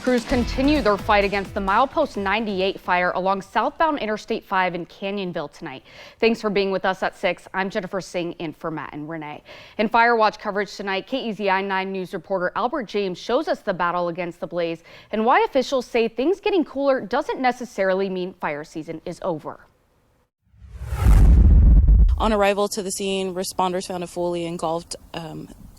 Crews continue their fight against the Milepost 98 fire along southbound Interstate 5 in Canyonville tonight. Thanks for being with us at 6. I'm Jennifer Singh in for Matt and Renee. In Fire Watch coverage tonight, KEZI 9 News reporter Albert James shows us the battle against the blaze and why officials say things getting cooler doesn't necessarily mean fire season is over. On arrival to the scene, responders found a fully engulfed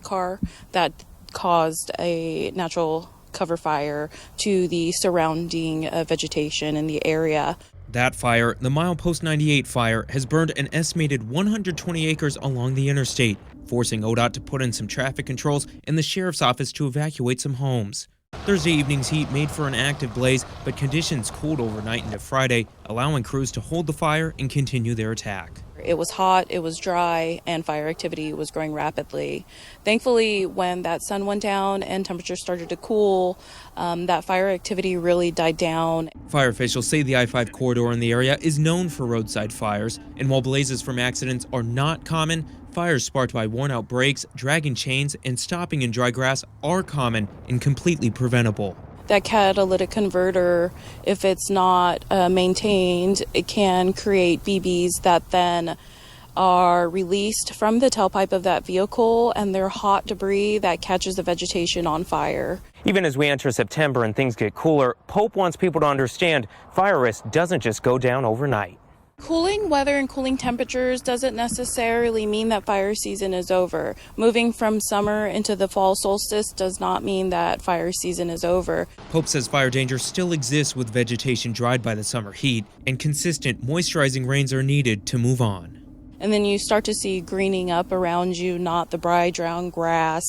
car that caused a natural cover fire to the surrounding vegetation in the area. That fire, the Milepost 98 fire, has burned an estimated 120 acres along the interstate, forcing ODOT to put in some traffic controls and the sheriff's office to evacuate some homes. Thursday evening's heat made for an active blaze, but conditions cooled overnight into Friday, allowing crews to hold the fire and continue their attack. It was hot, it was dry, and fire activity was growing rapidly. Thankfully, when that sun went down and temperatures started to cool, that fire activity really died down. Fire officials say the I-5 corridor in the area is known for roadside fires, and while blazes from accidents are not common, fires sparked by worn-out brakes, dragging chains, and stopping in dry grass are common and completely preventable. That catalytic converter, if it's not maintained, it can create BBs that then are released from the tailpipe of that vehicle, and they're hot debris that catches the vegetation on fire. Even as we enter September and things get cooler, Pope wants people to understand fire risk doesn't just go down overnight. Cooling weather and cooling temperatures doesn't necessarily mean that fire season is over. Moving from summer into the fall solstice does not mean that fire season is over. Pope says fire danger still exists with vegetation dried by the summer heat, and consistent moisturizing rains are needed to move on. And then you start to see greening up around you, not the dry, drowned grass.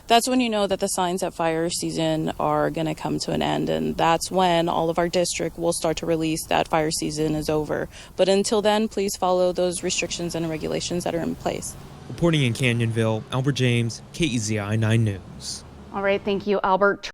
That's when you know that the signs that fire season are going to come to an end, and that's when all of our district will start to release that fire season is over. But until then, please follow those restrictions and regulations that are in place. Reporting in Canyonville, Albert James, KEZI 9 News. All right, thank you, Albert.